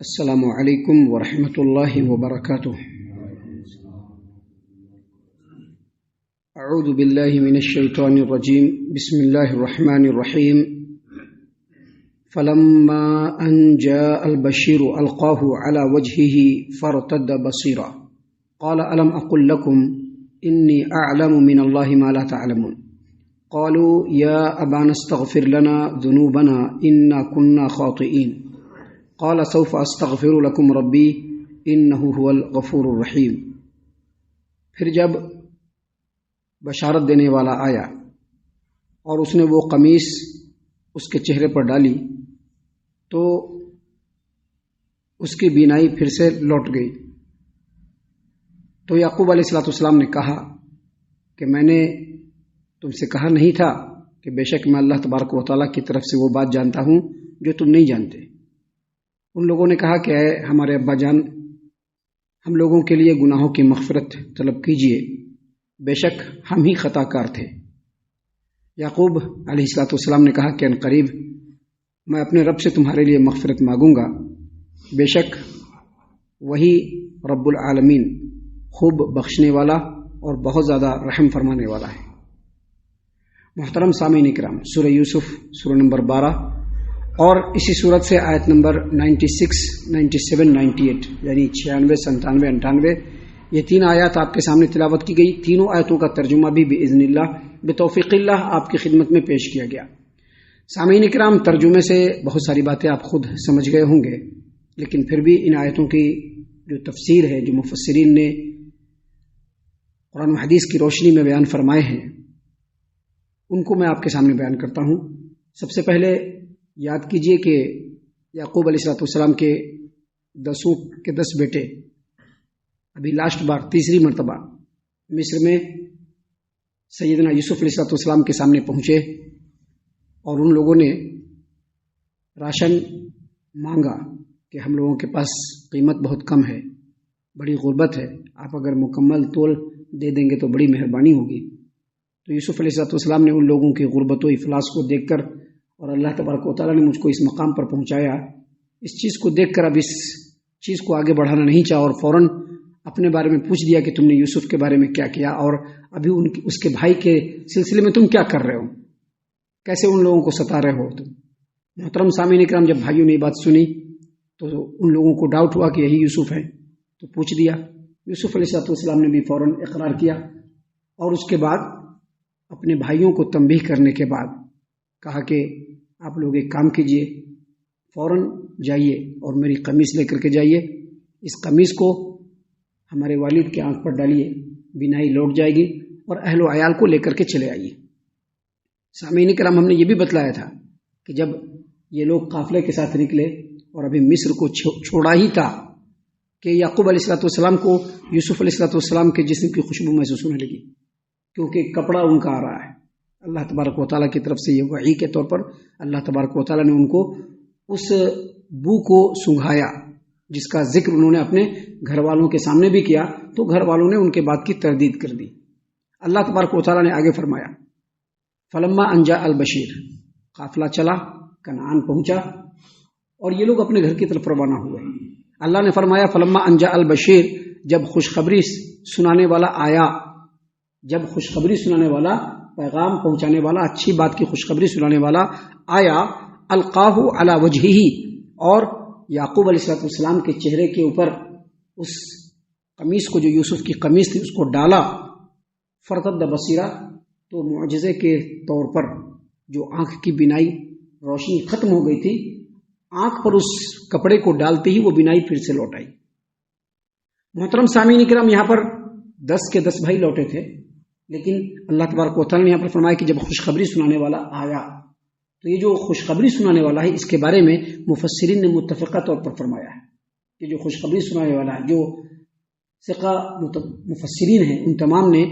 السلام علیکم ورحمۃ اللہ وبرکاتہ۔ اعوذ باللہ من الشیطان الرجیم، بسم اللہ الرحمن الرحیم۔ فلما ان جاء البشیر القاہ علی وجہہ فارتد بصیرا قال الم اقل لکم انی اعلم من اللہ ما لا تعلمون قالوا یا ابانا استغفر لنا ذنوبنا انا كنا خاطئین قال سوف استغفر لکم ربی انہ هو الغفور الرحیم۔ پھر جب بشارت دینے والا آیا اور اس نے وہ قمیص اس کے چہرے پر ڈالی تو اس کی بینائی پھر سے لوٹ گئی۔ تو یعقوب علیہ السلام نے کہا کہ میں نے تم سے کہا نہیں تھا کہ بے شک میں اللہ تبارک و تعالیٰ کی طرف سے وہ بات جانتا ہوں جو تم نہیں جانتے۔ ان لوگوں نے کہا کہ اے ہمارے ابا جان، ہم لوگوں کے لیے گناہوں کی مغفرت طلب کیجئے، بے شک ہم ہی خطا کار تھے۔ یعقوب علیہ السلام نے کہا کہ ان قریب میں اپنے رب سے تمہارے لیے مغفرت مانگوں گا، بے شک وہی رب العالمین خوب بخشنے والا اور بہت زیادہ رحم فرمانے والا ہے۔ محترم سامعین کرام، سورہ یوسف سورہ نمبر 12 اور اسی صورت سے آیت نمبر 96، 97، 98 یعنی 96، 97، 98 یہ تین آیات آپ کے سامنے تلاوت کی گئی۔ تینوں آیتوں کا ترجمہ بھی باذن اللہ بتوفیق اللہ آپ کی خدمت میں پیش کیا گیا۔ سامعین کرام، ترجمے سے بہت ساری باتیں آپ خود سمجھ گئے ہوں گے، لیکن پھر بھی ان آیتوں کی جو تفسیر ہے، جو مفسرین نے قرآن و حدیث کی روشنی میں بیان فرمائے ہیں، ان کو میں آپ کے سامنے بیان کرتا ہوں۔ سب سے پہلے یاد کیجئے کہ یعقوب علیہ السلام کے 10 بیٹے ابھی لاسٹ بار تیسری مرتبہ مصر میں سیدنا یوسف علیہ السلام کے سامنے پہنچے اور ان لوگوں نے راشن مانگا کہ ہم لوگوں کے پاس قیمت بہت کم ہے، بڑی غربت ہے، آپ اگر مکمل تول دے دیں گے تو بڑی مہربانی ہوگی۔ تو یوسف علیہ السلام نے ان لوگوں کی غربت و افلاس کو دیکھ کر، اور اللہ تبارک و تعالیٰ نے مجھ کو اس مقام پر پہنچایا، اس چیز کو دیکھ کر اب اس چیز کو آگے بڑھانا نہیں چاہا اور فوراً اپنے بارے میں پوچھ دیا کہ تم نے یوسف کے بارے میں کیا کیا اور ابھی اس کے بھائی کے سلسلے میں تم کیا کر رہے ہو، کیسے ان لوگوں کو ستا رہے ہو تم۔ محترم سامعین کرام، جب بھائیوں نے یہ بات سنی تو ان لوگوں کو ڈاؤٹ ہوا کہ یہی یوسف ہے، تو پوچھ دیا۔ یوسف علیہ السلام نے بھی فوراً اقرار کیا اور اس کے بعد اپنے بھائیوں کو تنبیہ کرنے کے بعد کہا کہ آپ لوگ ایک کام کیجئے، فوراً جائیے اور میری قمیص لے کر کے جائیے، اس قمیص کو ہمارے والد کے آنکھ پر ڈالیے، بینائی لوٹ جائے گی، اور اہل و عیال کو لے کر کے چلے آئیے۔ سامعین کرام، ہم نے یہ بھی بتلایا تھا کہ جب یہ لوگ قافلے کے ساتھ نکلے اور ابھی مصر کو چھوڑا ہی تھا کہ یعقوب علیہ السلام کو یوسف علیہ السلام کے جسم کی خوشبو محسوس ہونے لگی، کیونکہ کپڑا ان کا آ رہا ہے۔ اللہ تبارک و تعالیٰ کی طرف سے یہ وحی کے طور پر اللہ تبارک و تعالیٰ نے ان کو اس بو کو سنگھایا جس کا ذکر انہوں نے اپنے گھر والوں کے سامنے بھی کیا، تو گھر والوں نے ان کے بات کی تردید کر دی۔ اللہ تبارک و تعالیٰ نے آگے فرمایا، فلما ان جاء البشیر، قافلہ چلا، کنعان پہنچا اور یہ لوگ اپنے گھر کی طرف روانہ ہوئے۔ اللہ نے فرمایا فلما ان جاء البشیر، جب خوشخبری سنانے والا آیا، جب خوشخبری سنانے والا، پیغام پہنچانے والا، اچھی بات کی خوشخبری سنانے والا آیا، القاہ علی وجہہ، اور یعقوب علیہ السلام کے چہرے کے اوپر اس قمیص کو، جو یوسف کی قمیص تھی، اس کو ڈالا، فرتد بصیرا، تو معجزے کے طور پر جو آنکھ کی بینائی روشنی ختم ہو گئی تھی، آنکھ پر اس کپڑے کو ڈالتے ہی وہ بینائی پھر سے لوٹ آئی۔ محترم سامعین کرام، یہاں پر 10 کے 10 بھائی لوٹے تھے، لیکن اللہ تبارک و تعالیٰ نے یہاں پر فرمایا کہ جب خوشخبری سنانے والا آیا، تو یہ جو خوشخبری سنانے والا ہے، اس کے بارے میں مفسرین نے متفقہ طور پر فرمایا ہے کہ جو خوشخبری سنانے والا ہے، جو ثقہ مفسرین ہیں، ان تمام نے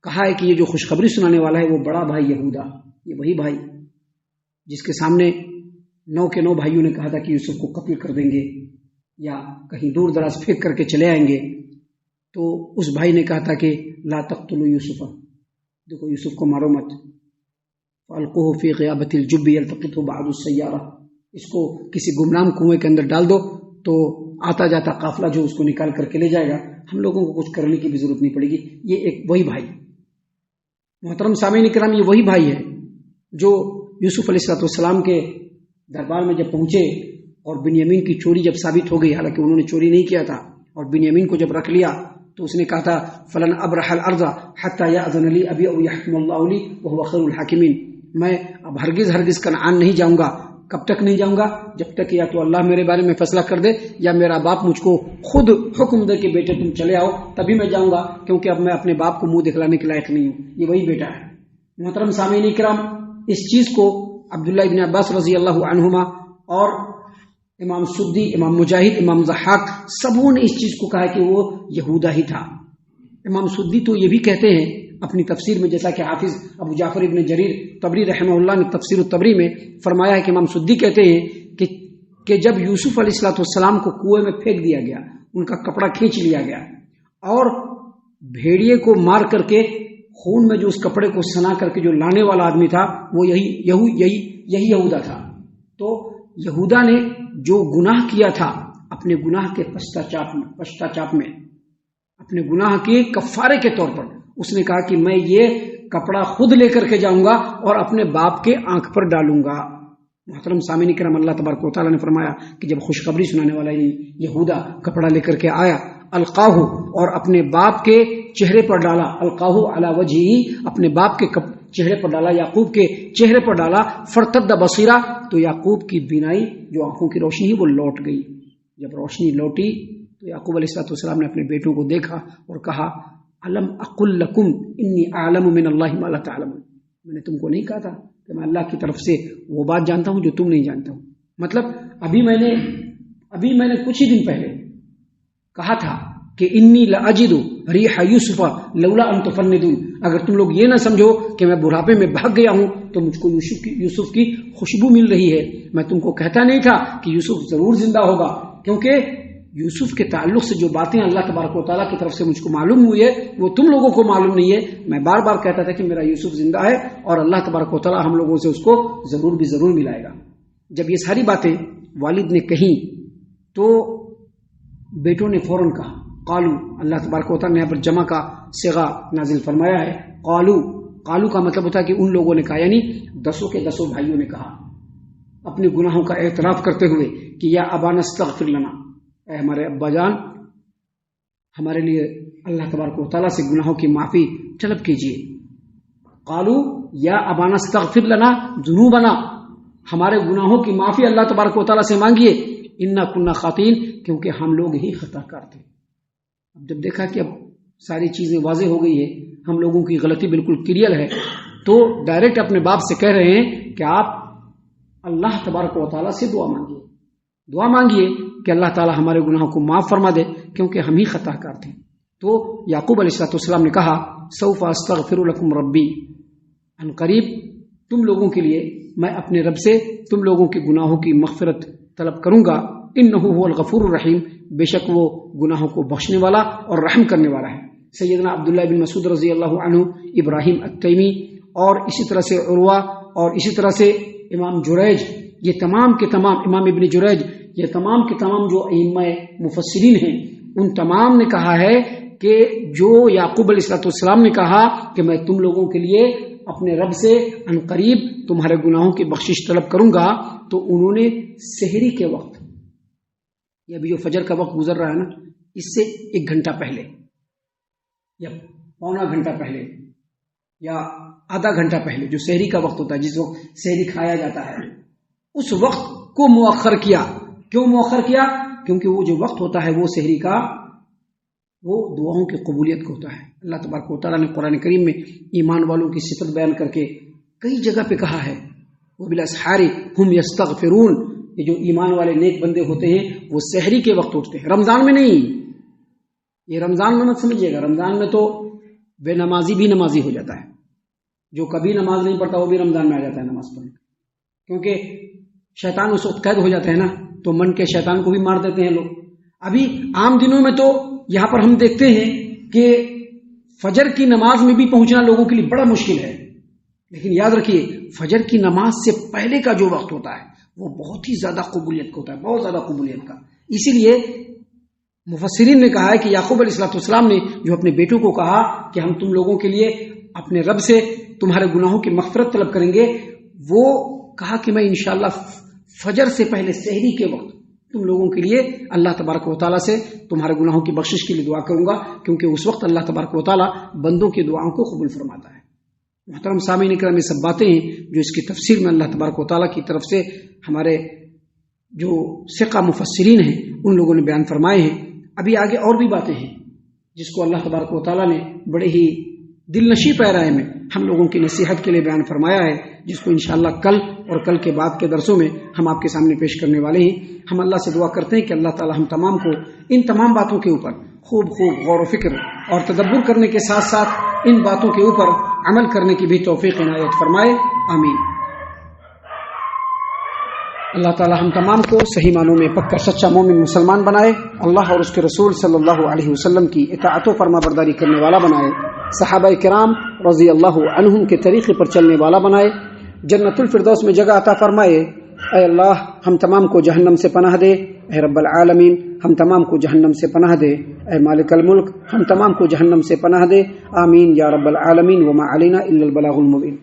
کہا ہے کہ یہ جو خوشخبری سنانے والا ہے وہ بڑا بھائی یہودا، یہ وہی بھائی جس کے سامنے 9 کے 9 بھائیوں نے کہا تھا کہ یوسف کو قتل کر دیں گے یا کہیں دور دراز پھینک کر کے چلے آئیں گے، تو اس بھائی نے کہا تھا کہ لا تقتلوا یوسف، دیکھو یوسف کو مارو مت، فالقوه فی غیابۃ الجب یلتقطه بعض السیارہ، اس کو کسی گمنام کنویں کے اندر ڈال دو تو آتا جاتا قافلہ جو اس کو نکال کر کے لے جائے گا، ہم لوگوں کو کچھ کرنے کی بھی ضرورت نہیں پڑے گی۔ یہ ایک وہی بھائی، محترم سامعین کرام، یہ وہی بھائی ہے جو یوسف علیہ السلام کے دربار میں جب پہنچے اور بنیامین کی چوری جب ثابت ہو گئی، حالانکہ انہوں نے چوری نہیں کیا تھا، اور بنیامین کو جب رکھ لیا تو اس نے کہا تھا فلن ابرح الارض حتى يأذن لي ابي او يحكم الله لي وهو خير الحاكمين، میں اب ہرگز کنعان نہیں جاؤں گا۔ کب تک نہیں جاؤں گا؟ جب تک یا تو اللہ میرے بارے میں فیصلہ کر دے یا میرا باپ مجھ کو خود حکم دے کہ بیٹے تم چلے آؤ، تبھی میں جاؤں گا، کیونکہ اب میں اپنے باپ کو منہ دکھلانے کے لائق نہیں ہوں۔ یہ وہی بیٹا ہے۔ محترم سامعین کرام، اس چیز کو عبداللہ ابن عباس رضی اللہ عنہما اور امام سدی، امام مجاہد، امام ضحاک، سبوں نے اس چیز کو کہا کہ وہ یہودا ہی تھا۔ امام سدی تو یہ بھی کہتے ہیں اپنی تفسیر میں، جیسا کہ حافظ ابو جعفر ابن جریر طبری رحمہ اللہ نے تفسیر الطبری میں فرمایا ہے کہ امام سدی کہتے ہیں کہ جب یوسف علیہ السلام کو کنویں میں پھینک دیا گیا، ان کا کپڑا کھینچ لیا گیا اور بھیڑیے کو مار کر کے خون میں جو اس کپڑے کو سنا کر کے جو لانے والا آدمی تھا وہ یہی یہودا تھا۔ تو یہودا نے جو گناہ کیا تھا اپنے گناہ کے پشچاچاپ میں، اپنے گناہ کے کفارے کے طور پر اس نے کہا کہ میں یہ کپڑا خود لے کر کے جاؤں گا اور اپنے باپ کے آنکھ پر ڈالوں گا۔ محترم سامعین کرام، اللہ تبارک و تعالیٰ نے فرمایا کہ جب خوشخبری سنانے والا یہودا کپڑا لے کر کے آیا، القاہ، اور اپنے باپ کے چہرے پر ڈالا، القاہ علی وجہہ، اپنے باپ کے چہرے پر ڈالا، یعقوب کے چہرے پر ڈالا، فرتد بصیرہ، تو یعقوب کی بینائی جو آنکھوں کی روشنی ہے وہ لوٹ گئی۔ جب روشنی لوٹی تو یعقوب علیہ السلام نے اپنے بیٹوں کو دیکھا اور کہا الم اقل لکم انی اعلم من اللہ ما لا تعلمون، میں نے تم کو نہیں کہا تھا کہ میں اللہ کی طرف سے وہ بات جانتا ہوں جو تم نہیں جانتا ہوں؟ مطلب ابھی میں نے کچھ ہی دن پہلے کہا تھا کہ انی لاجد ریح یوسف لولا ان تفندون، اگر تم لوگ یہ نہ سمجھو کہ میں بڑھاپے میں بھاگ گیا ہوں تو مجھ کو یوسف کی خوشبو مل رہی ہے۔ میں تم کو کہتا نہیں تھا کہ یوسف ضرور زندہ ہوگا، کیونکہ یوسف کے تعلق سے جو باتیں اللہ تبارک و تعالیٰ کی طرف سے مجھ کو معلوم ہوئی ہے وہ تم لوگوں کو معلوم نہیں ہے۔ میں بار بار کہتا تھا کہ میرا یوسف زندہ ہے اور اللہ تبارک و تعالیٰ ہم لوگوں سے اس کو ضرور ملائے گا۔ جب یہ ساری باتیں والد نے کہیں تو بیٹوں نے فوراً کہا قالو، اللہ تبارک و تعالیٰ نے یہاں پر جمع کا صیغہ نازل فرمایا ہے۔ قالو کا مطلب ہوتا ہے کہ ان لوگوں نے کہا، یعنی 10 کے 10 بھائیوں نے کہا اپنے گناہوں کا اعتراف کرتے ہوئے کہ یا ابانا استغفر لنا، اے ہمارے ابا جان ہمارے لیے اللہ تبارک و تعالیٰ سے گناہوں کی معافی طلب کیجیے۔ قالو یا ابانا استغفر لنا ذنوبنا، ہمارے گناہوں کی معافی اللہ تبارک و تعالیٰ سے مانگیے، انا کنا خاطئین، کیونکہ ہم لوگ ہی خطا کار تھے۔ اب جب دیکھا کہ اب ساری چیزیں واضح ہو گئی ہے، ہم لوگوں کی غلطی بالکل کلیئر ہے، تو ڈائریکٹ اپنے باپ سے کہہ رہے ہیں کہ آپ اللہ تبارک و تعالیٰ سے دعا مانگیے کہ اللہ تعالیٰ ہمارے گناہوں کو معاف فرما دے، کیونکہ ہم ہی خطا کار تھے۔ تو یعقوب علیہ السلام نے کہا سوف استغفر لکم ربی، ان قریب تم لوگوں کے لیے میں اپنے رب سے تم لوگوں کے گناہوں کی مغفرت طلب کروں گا، انہ هو الغفور الرحیم، بے شک وہ گناہوں کو بخشنے والا اور رحم کرنے والا ہے۔ سیدنا عبداللہ بن مسعود رضی اللہ عنہ، ابراہیم التیمی، اور اسی طرح سے عروہ، اور اسی طرح سے امام جریج، یہ تمام کے تمام، امام ابن جریج، یہ تمام کے تمام جو ائمہ مفسرین ہیں، ان تمام نے کہا ہے کہ جو یعقوب علیہ السلام نے کہا کہ میں تم لوگوں کے لیے اپنے رب سے ان قریب تمہارے گناہوں کی بخشش طلب کروں گا، تو انہوں نے سحری کے وقت، یہ ابھی جو فجر کا وقت گزر رہا ہے نا، اس سے 1 گھنٹہ پہلے یا پونا گھنٹہ پہلے یا آدھا گھنٹہ پہلے جو سحری کا وقت ہوتا ہے، جس وقت سحری کھایا جاتا ہے، اس وقت کو مؤخر کیا۔ کیوں مؤخر کیا؟ کیونکہ وہ جو وقت ہوتا ہے وہ سحری کا، وہ دعاؤں کی قبولیت کا ہوتا ہے۔ اللہ تبارک و تعالیٰ نے قرآن کریم میں ایمان والوں کی صفت بیان کر کے کئی جگہ پہ کہا ہے وبالاسحار ہم یستغفرون، یہ جو ایمان والے نیک بندے ہوتے ہیں وہ سحری کے وقت اٹھتے ہیں، رمضان میں نہیں۔ یہ رمضان میں مت سمجھیے گا، رمضان میں تو بے نمازی بھی نمازی ہو جاتا ہے، جو کبھی نماز نہیں پڑھتا وہ بھی رمضان میں آ جاتا ہے نماز پڑھنے، کیونکہ شیطان اس وقت قید ہو جاتا ہے نا، تو من کے شیطان کو بھی مار دیتے ہیں لوگ۔ ابھی عام دنوں میں تو یہاں پر ہم دیکھتے ہیں کہ فجر کی نماز میں بھی پہنچنا لوگوں کے لیے بڑا مشکل ہے، لیکن یاد رکھیے فجر کی نماز سے پہلے کا جو وقت ہوتا ہے وہ بہت ہی زیادہ قبولیت کا ہوتا ہے، بہت زیادہ قبولیت کا۔ اسی لیے مفسرین نے کہا ہے کہ یعقوب علیہ السلام نے جو اپنے بیٹوں کو کہا کہ ہم تم لوگوں کے لیے اپنے رب سے تمہارے گناہوں کی مغفرت طلب کریں گے، وہ کہا کہ میں انشاءاللہ فجر سے پہلے سحری کے وقت تم لوگوں کے لیے اللہ تبارک و تعالیٰ سے تمہارے گناہوں کی بخشش کے لیے دعا کروں گا، کیونکہ اس وقت اللہ تبارک و تعالیٰ بندوں کی دعاؤں کو قبول فرماتا ہے۔ محترم سامعین اکرام، یہ سب باتیں ہیں جو اس کی تفسیر میں اللہ تبارک و تعالیٰ کی طرف سے ہمارے جو ثقہ مفسرین ہیں ان لوگوں نے بیان فرمائے ہیں۔ ابھی آگے اور بھی باتیں ہیں جس کو اللہ تبارک و تعالیٰ نے بڑے ہی دل نشیں پیرائے میں ہم لوگوں کی نصیحت کے لیے بیان فرمایا ہے، جس کو انشاءاللہ کل اور کل کے بعد کے درسوں میں ہم آپ کے سامنے پیش کرنے والے ہیں۔ ہم اللہ سے دعا کرتے ہیں کہ اللہ تعالیٰ ہم تمام کو ان تمام باتوں کے اوپر خوب غور و فکر اور تدبر کرنے کے ساتھ ساتھ ان باتوں کے اوپر عمل کرنے کی بھی توفیق عنایت فرمائے، آمین۔ اللہ تعالیٰ ہم تمام کو صحیح معنوں میں پکا سچا مومن مسلمان بنائے، اللہ اور اس کے رسول صلی اللہ علیہ وسلم کی اطاعت و فرما برداری کرنے والا بنائے، صحابہ کرام رضی اللہ عنہم کے طریقے پر چلنے والا بنائے، جنت الفردوس میں جگہ عطا فرمائے۔ اے اللہ ہم تمام کو جہنم سے پناہ دے، اے رب العالمین ہم تمام کو جہنم سے پناہ دے، اے مالک الملک ہم تمام کو جہنم سے پناہ دے، آمین یا رب العالمین، وما علینا الا البلاغ المبین۔